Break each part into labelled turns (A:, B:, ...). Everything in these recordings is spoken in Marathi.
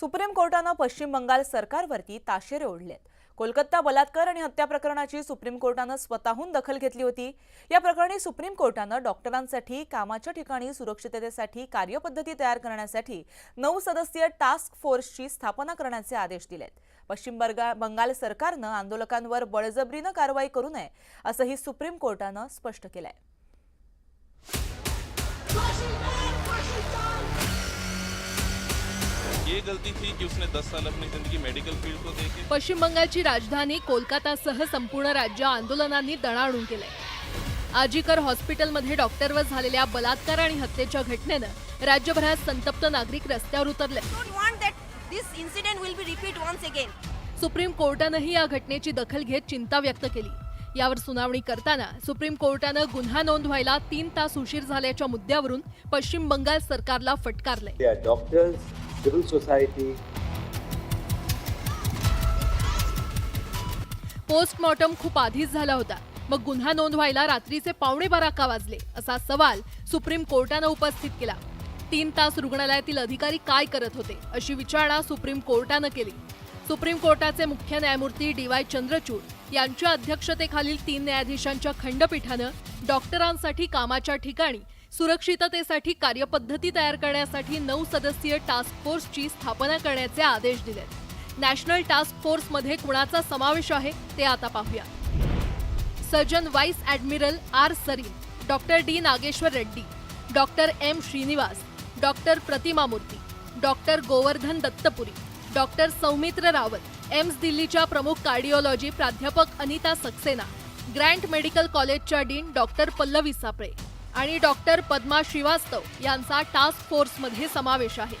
A: सुप्रीम कोर्टानं पश्चिम बंगाल सरकारवरती ताशेरे ओढलेत। कोलकाता बलात्कार आणि हत्या प्रकरणाची सुप्रीम कोर्टानं स्वतःहून दखल घेतली होती। या प्रकरणी सुप्रीम कोर्टानं डॉक्टरांसाठी कामाच्या ठिकाणी सुरक्षिततेसाठी कार्यपद्धती तयार करण्यासाठी 9 सदस्यीय टास्क फोर्सची स्थापना करण्याचे आदेश दिलेत। पश्चिम बंगाल सरकारनं आंदोलकांवर बळजबरीनं कारवाई करू नये असंही सुप्रीम कोर्टानं स्पष्ट केलंय।
B: ये गलती थी कि उसने 10 साल अपनी जिंदगी मेडिकल फील्ड को देके।
C: पश्चिम बंगालची राजधानी कोलकातासह संपूर्ण राज्य आंदोलनांनी दणाणून केले। आजीकर हॉस्पिटलमध्ये डॉक्टरवर झालेल्या बलात्कार आणि हत्येच्या घटनेनं राज्यभरात संतप्त नागरिक रस्त्यावर उतरले। सुप्रीम कोर्टानंही या घटनेची दखल घेत चिंता व्यक्त केली। यावर सुनावणी करताना सुप्रीम कोर्टानं गुन्हा नोंद व्हायला 3 तास उशीर झाल्याच्या मुद्द्यावरून पश्चिम बंगाल सरकारला फटकारले।
D: डॉक्टर्स, सिविल सोसायटी,
C: पोस्टमॉर्टम खूप आधीच झाला होता, मग गुन्हा नोंद व्हायला रात्रीचे 11:15 का वाजले असा सवाल सुप्रीम कोर्टानं उपस्थित केला। 3 तास रुग्णालयातील अधिकारी काय करत होते अशी विचारणा सुप्रीम कोर्टानं केली। सुप्रीम कोर्टाचे मुख्य न्यायमूर्ती DY चंद्रचूड यांच्या अध्यक्षतेखालील 3 न्यायाधीशांच्या खंडपीठानं डॉक्टरांसाठी कामाच्या ठिकाणी सुरक्षिततेसाठी कार्यपद्धती तयार करण्यासाठी 9 सदस्यीय टास्क फोर्सची स्थापना करण्याचे आदेश दिलेत। नॅशनल टास्क फोर्समध्ये कुणाचा समावेश आहे ते आता पाहूया। Surgeon vice admiral R Sarin, doctor D Nageshwar Reddy, doctor M Srinivas, doctor Pratima Murthy, doctor Govardhan Dattapuri, doctor Soumitra Rawat, AIIMS दिल्लीच्या प्रमुख कार्डिओलॉजी प्राध्यापक अनिता सक्सेना, ग्रँट मेडिकल कॉलेजच्या डीन डॉक्टर पल्लवी सापळे आणि डॉक्टर पद्मा श्रीवास्तव यांचा टास्क फोर्समध्ये समावेश आहे।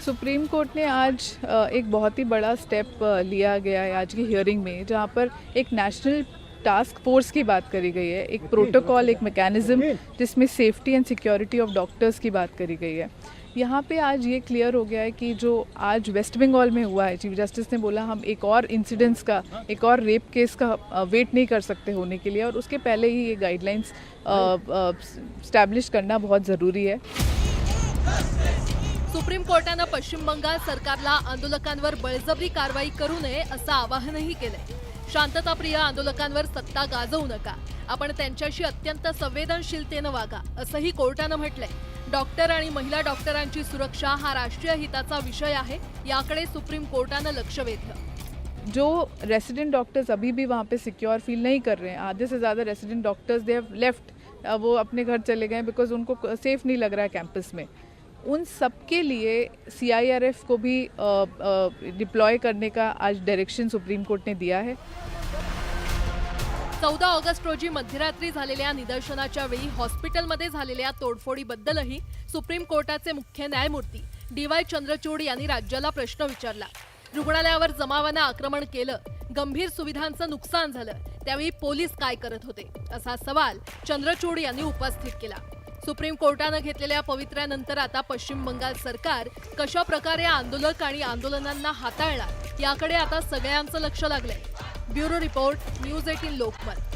E: सुप्रीम कोर्ट ने आज एक बहुत ही बड़ा स्टेप लिया गया है आज की हियरिंग में, जहां पर एक नेशनल टास्क फोर्स की बात करी गई है, एक प्रोटोकॉल, एक मैकेनिज्म जिसमें safety end security of doctors की बात करी गई है। यहाँ पे आज ये क्लियर हो गया है कि जो आज वेस्ट बंगाल में हुआ है, चीफ जस्टिस ने बोला हम एक और इंसिडेंट्स का, एक और रेप केस का वेट नहीं कर सकते होने के लिए, और उसके पहले ही ये गाइडलाइंस स्टैब्लिश करना बहुत ज़रूरी है।
C: सुप्रीम कोर्टानं पश्चिम बंगाल सरकारला आंदोलकांवर बळजबरी कारवाई करू नये असं आवाहनही केलंय। शांतताप्रिय आंदोलकांवर सत्ता गाजवू नका, आपण त्यांच्याशी अत्यंत संवेदनशीलतेनं वागा असंही कोर्टानं म्हटलंय। डॉक्टर आणि महिला डॉक्टरांची सुरक्षा हा राष्ट्रीय हिताचा विषय आहे, याकडे सुप्रीम कोर्टानं लक्ष वेधलं।
E: जो रेसिडेंट डॉक्टर्स अभी भी वहाँ पे सिक्योर फील नहीं कर रहे हैं, आधे से ज़्यादा resident doctors they have left, वो अपने घर चले गए बिकॉज उनको सेफ नहीं लग रहा है कैंपस में। उन सबके लिए CIRF को भी डिप्लॉय करने का आज डायरेक्शन सुप्रीम कोर्ट ने दिया है।
C: 14 ऑगस्ट रोजी मध्यरात्री झालेल्या निदर्शनाच्या वेळी हॉस्पिटलमध्ये झालेल्या तोडफोडीबद्दलही सुप्रीम कोर्टाचे मुख्य न्यायमूर्ती DY चंद्रचूड यांनी राज्याला प्रश्न विचारला। रुग्णालयावर जमावानं आक्रमण केलं, गंभीर सुविधांचं नुकसान झालं, त्यावेळी पोलीस काय करत होते असा सवाल चंद्रचूड यांनी उपस्थित केला। सुप्रीम कोर्टानं घेतलेल्या पवित्र्यानंतर आता पश्चिम बंगाल सरकार कशा प्रकारे आंदोलक आणि आंदोलनांना हाताळणार याकडे आता सगळ्यांचं लक्ष लागलंय। Bureau report, news 18 Lokmat.